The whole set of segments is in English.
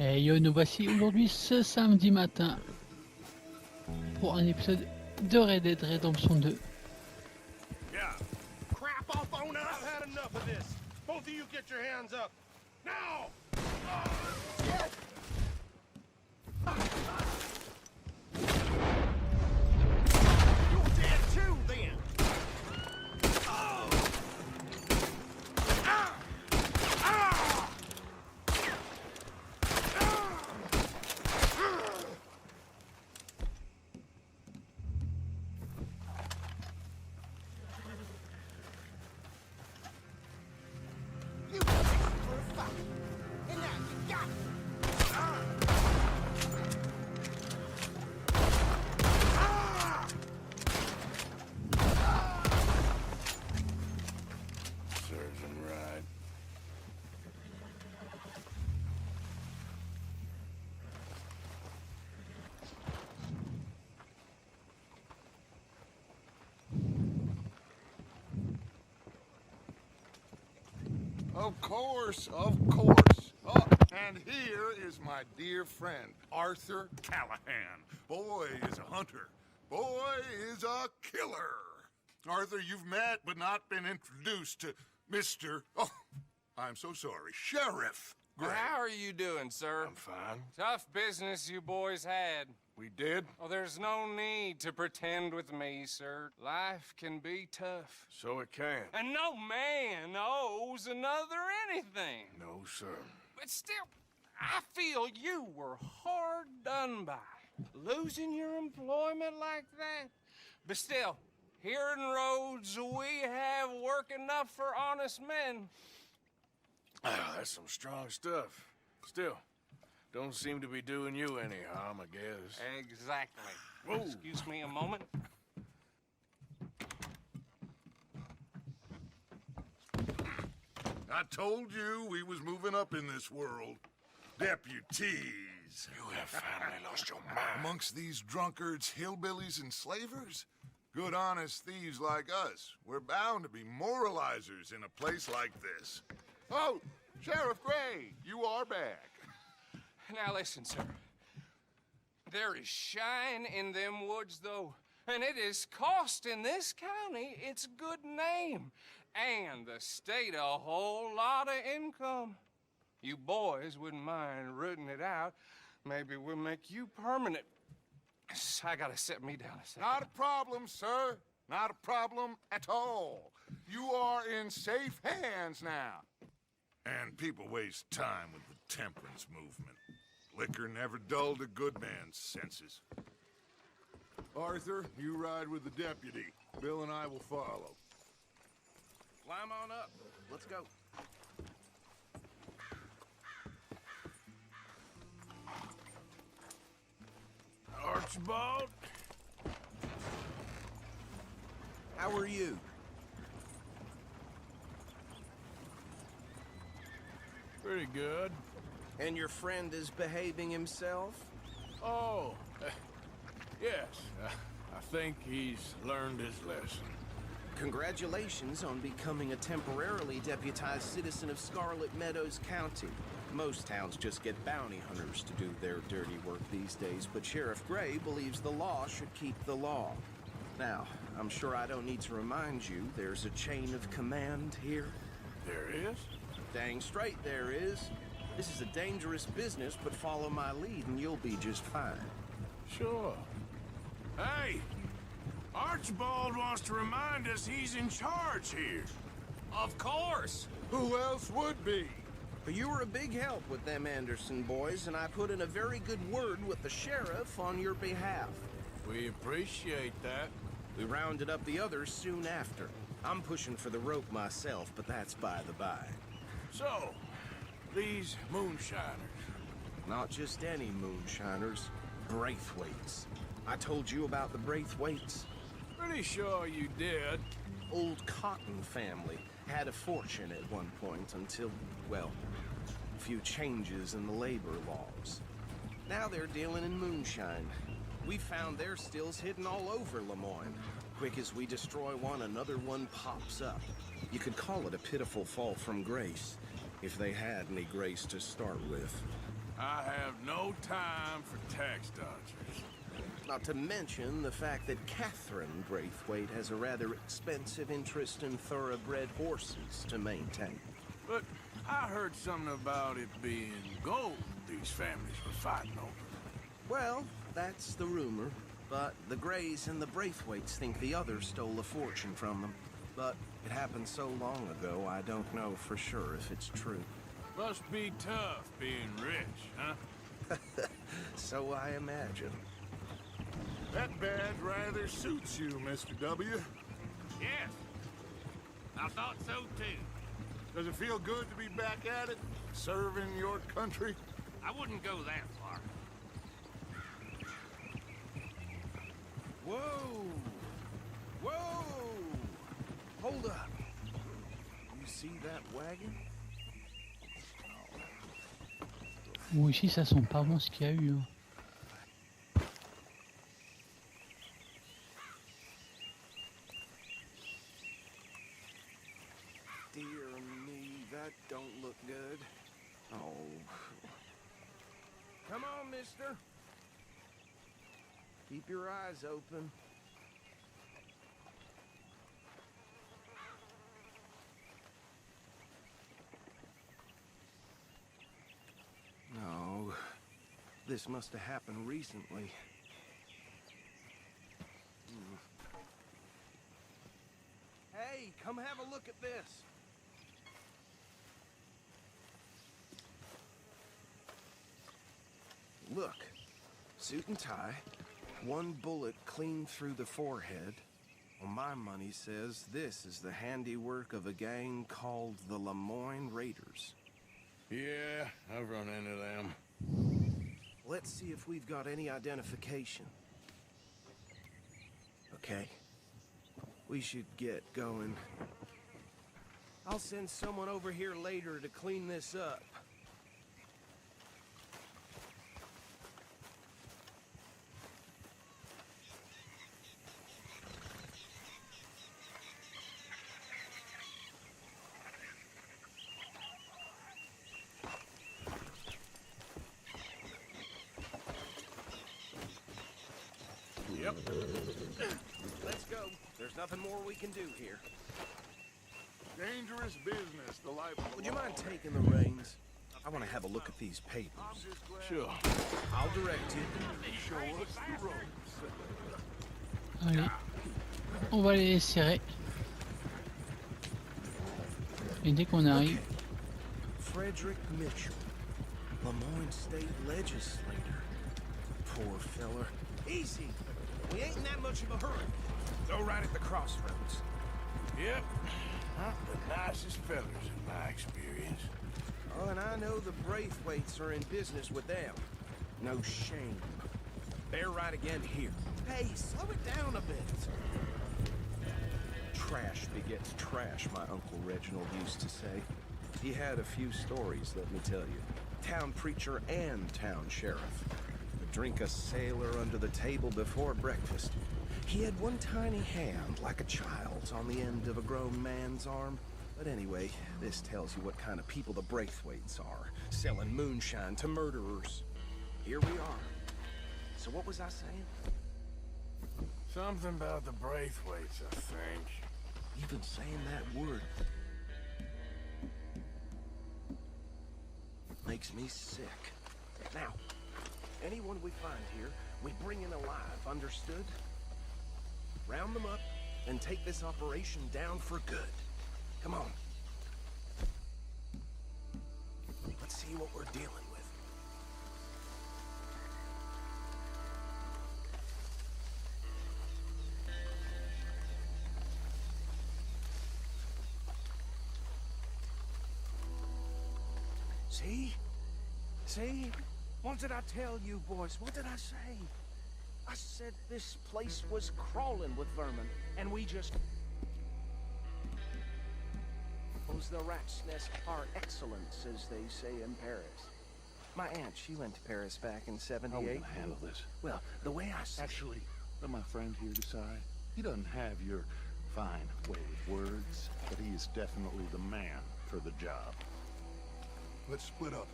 Et yo, nous voici aujourd'hui ce samedi matin pour un épisode de Red Dead Redemption 2. Yeah. Crap off on us! I've had enough of this. Both of you get your hands up. Now! You're dead too, then! Oh! Ah! Ah! You for a fight. And now you got it. Serves him right. Of course, of course. Oh, and here is my dear friend, Arthur Callahan. Boy is a hunter. Boy is a killer. Arthur, you've met but not been introduced to Mr. Oh, I'm so sorry, Sheriff Gray. How are you doing, sir? I'm fine. Tough business you boys had. We did? Oh, there's no need to pretend with me, sir. Life can be tough. So it can. And no man owes another anything. No, sir. But still, I feel you were hard done by. Losing your employment like that. But still, here in Rhodes, we have work enough for honest men. Ah, that's some strong stuff. Still, don't seem to be doing you any harm, I guess. Exactly. Whoa. Excuse me a moment. I told you we was moving up in this world. Deputies. You have finally lost your mind. Amongst these drunkards, hillbillies, and slavers? Good, honest thieves like us. We're bound to be moralizers in a place like this. Oh, Sheriff Gray, you are back. Now listen, sir. There is shine in them woods, though, and it is costing this county its good name, and the state a whole lot of income. You boys wouldn't mind rooting it out. Maybe we'll make you permanent. I gotta sit me down a second. Not a problem, sir. Not a problem at all. You are in safe hands now. And people waste time with the temperance movement. Liquor never dulled a good man's senses. Arthur, you ride with the deputy. Bill and I will follow. Climb on up. Let's go. Archibald? How are you? Pretty good. And your friend is behaving himself? Oh, yes. I think he's learned his lesson. Congratulations on becoming a temporarily deputized citizen of Scarlet Meadows County. Most towns just get bounty hunters to do their dirty work these days, but Sheriff Gray believes the law should keep the law. Now, I'm sure I don't need to remind you, there's a chain of command here. There is? Dang straight there is. This is a dangerous business, but follow my lead and you'll be just fine. Sure. Hey! Archibald wants to remind us he's in charge here. Of course. Who else would be? But you were a big help with them Anderson boys, and I put in a very good word with the sheriff on your behalf. We appreciate that. We rounded up the others soon after. I'm pushing for the rope myself, but that's by the by. So, these moonshiners. Not just any moonshiners, Braithwaites. I told you about the Braithwaites. Pretty sure you did. Old Cotton family had a fortune at one point until, well, a few changes in the labor laws. Now they're dealing in moonshine. We found their stills hidden all over Lemoyne. Quick as we destroy one, another one pops up. You could call it a pitiful fall from grace, if they had any grace to start with. I have no time for tax dodgers. Not to mention the fact that Catherine Braithwaite has a rather expensive interest in thoroughbred horses to maintain. But I heard something about it being gold these families were fighting over. Well, that's the rumor. But the Greys and the Braithwaites think the others stole a fortune from them. But it happened so long ago, I don't know for sure if it's true. Must be tough being rich, huh? So I imagine. That badge rather suits you, Mr. W. Yes. I thought so too. Does it feel good to be back at it? Serving your country? I wouldn't go that far. Whoa! Whoa! Hold up. You see that wagon? Bon, ici, ça sent pas bon ce qu'il y a eu. Hein. Dear me, that don't look good. Oh. Come on, mister. Keep your eyes open. No. This must have happened recently. Hey, come have a look at this. Look, suit and tie, one bullet clean through the forehead. Well, my money says this is the handiwork of a gang called the Lemoyne Raiders. Yeah, I've run into them. Let's see if we've got any identification. Okay. We should get going. I'll send someone over here later to clean this up. Yep. Let's go. There's nothing more we can do here. Dangerous business, the life of the Would you law. mind taking the reins? I want to have a look at these papers. I'm just glad Sure. I'll direct you. you show us the ropes. Allez, on va les serrer. Et dès qu'on arrive, Frederick Mitchell, Lemoyne State Legislator. Poor feller. Easy. We ain't in that much of a hurry. Go right at the crossroads. Yep. Not the nicest fellers in my experience. Oh, and I know the Braithwaites are in business with them. No shame. They're right again here. Hey, slow it down a bit. Trash begets trash, my Uncle Reginald used to say. He had a few stories, let me tell you. Town preacher and town sheriff. Would drink a sailor under the table before breakfast. He had one tiny hand, like a child's, on the end of a grown man's arm. But anyway, this tells you what kind of people the Braithwaites are, selling moonshine to murderers. Here we are. So what was I saying? Something about the Braithwaites, I think. Even saying that word makes me sick. Now, anyone we find here, we bring in alive, understood? Round them up and take this operation down for good. Come on. Let's see what we're dealing with. See? See? What did I tell you, boys? What did I say? I said this place was crawling with vermin, and we just... was the rat's nest par excellence, as they say in Paris. My aunt, she went to Paris back in '78. How are we gonna handle this? Well, the way I see Actually, let my friend here decide. He doesn't have your fine way with words, but he is definitely the man for the job. Let's split up.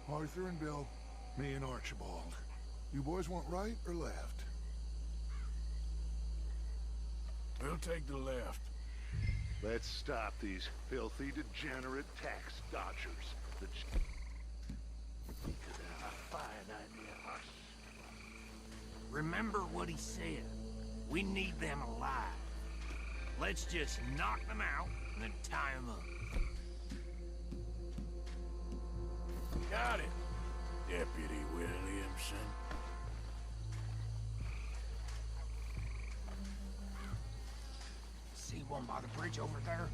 Arthur and Bill, Me and Archibald. You boys want right or left? We'll take the left. Let's stop these filthy, degenerate tax dodgers. Because they're a fine idea, us. Remember what he said. We need them alive. Let's just knock them out and then tie them up. Got it, Deputy Williamson. See one by the bridge over there?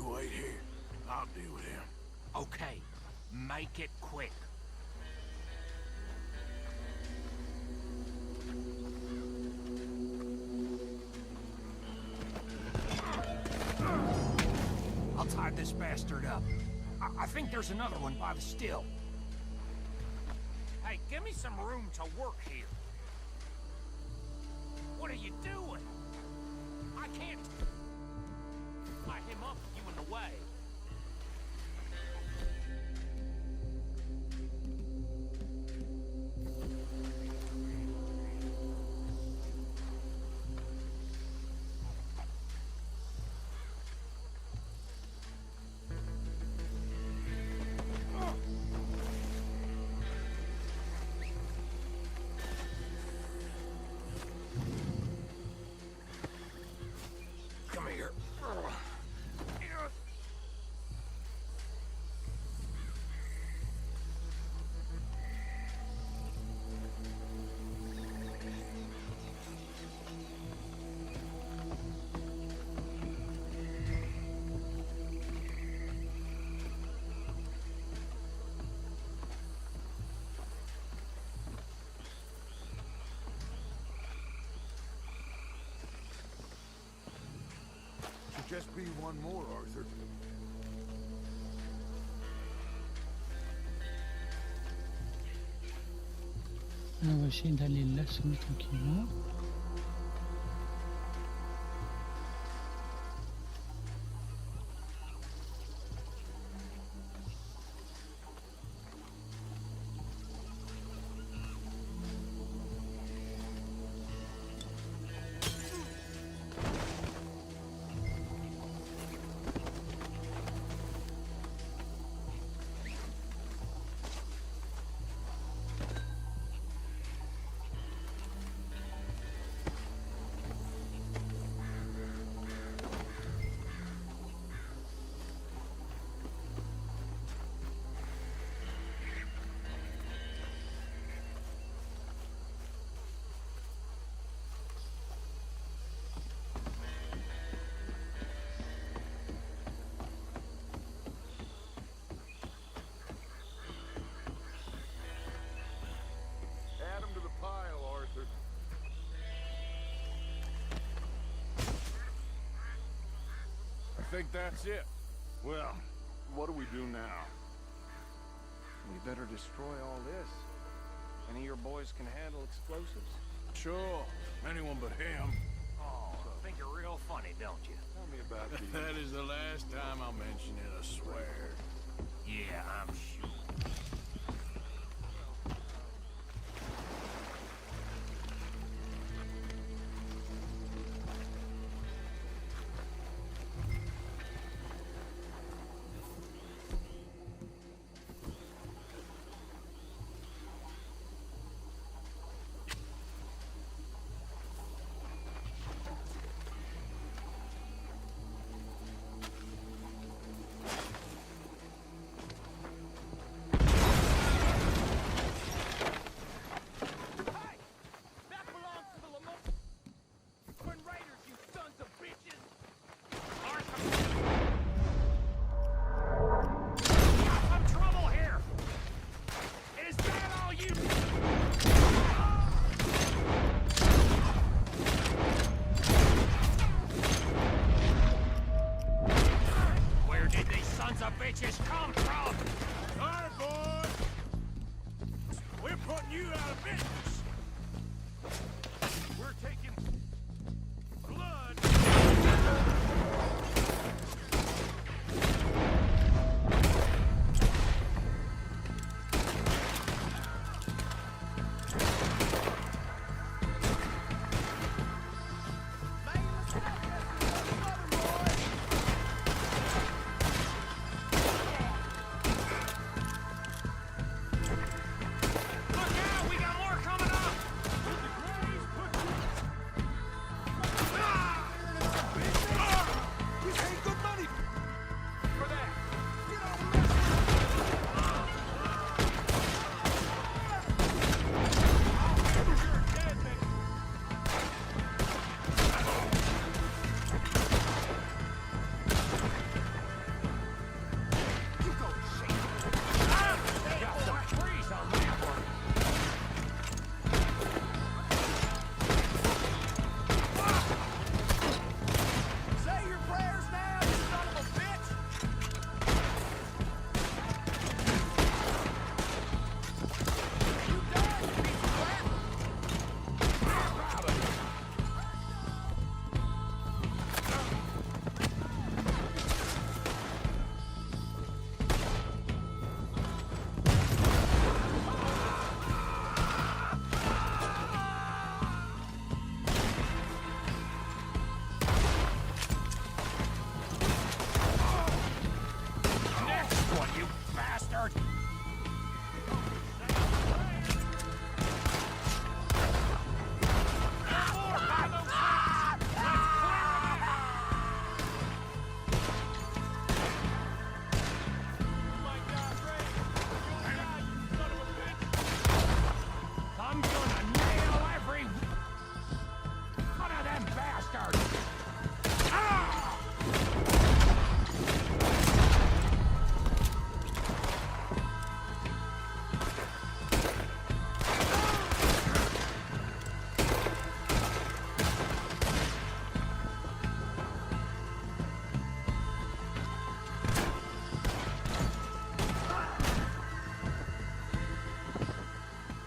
Wait here. I'll deal with him. Okay, make it quick. I'll tie this bastard up. I think there's another one by the still. Hey, give me some room to work here. What are you doing? I can't tie him up with you in the way. Come here. Should just be one more, Arthur. On va essayer d'aller là, tranquillement. Add 'em to the pile, Arthur. I think that's it. Well, what do we do now? We better destroy all this. Any of your boys can handle explosives? Sure. Anyone but him. Oh, think you're real funny, don't you? Tell me about these. That is the last time I'll mention it, I swear. Yeah, I'm sure. bitches come from? Sorry, boys. We're putting you out of business. We're taking blood. Look out! We got more coming up! We paid good money For that. Got some freeze on that one. Say your prayers now, you son of a bitch! You done, you piece of crap! Next one, you bastard! I'm gonna nail every one of them bastards! Ah!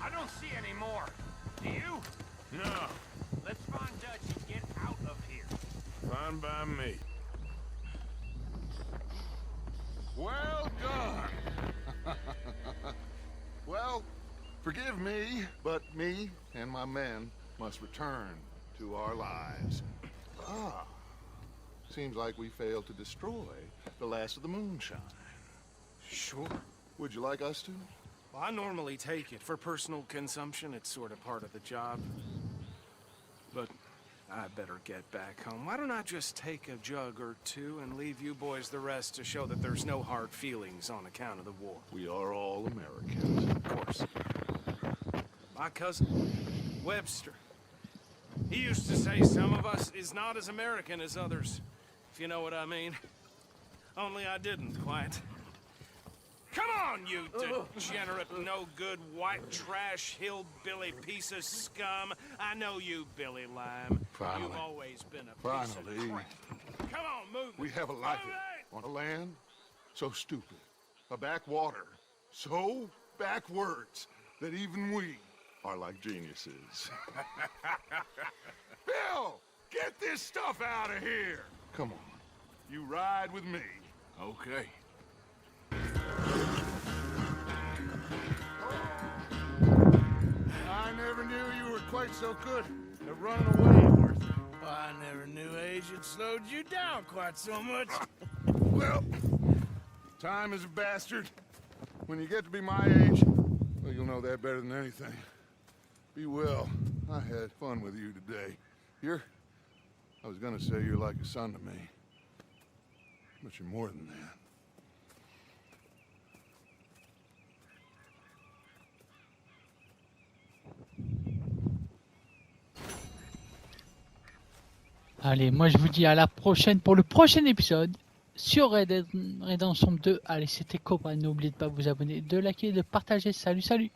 I don't see any more. Do you? No, Let's find Dutch and get out of here. fine by me. Well done. Well, forgive me, but me and my men must return to our lives. Ah, seems like we failed to destroy the last of the moonshine. Sure. Would you like us to? Well, I normally take it. For personal consumption, it's sort of part of the job. But I better get back home. Why don't I just take a jug or two and leave you boys the rest to show that there's no hard feelings on account of the war? We are all Americans. Of course. My cousin, Webster, he used to say some of us is not as American as others, if you know what I mean. Only I didn't quite. Come on, you degenerate, no-good, white trash, hillbilly piece of scum. I know you, Billy Lime. Finally. You've always been a piece Finally. of crap. Come on, move it. We have a life Move it! on a land so stupid, a backwater so backwards that even we are like geniuses. Bill, get this stuff out of here. Come on, you ride with me. Okay. I never knew you were quite so good at running away, Arthur. I never knew age had slowed you down quite so much. Well, time is a bastard. When you get to be my age, well, you'll know that better than anything. Be well. I had fun with you today. I was gonna say you're like a son to me. But you're more than that. Allez, moi je vous dis à la prochaine pour le prochain épisode sur Red Dead Redemption 2. Allez, c'était Cobra. N'oubliez pas de vous abonner, de liker, de partager. Salut, salut!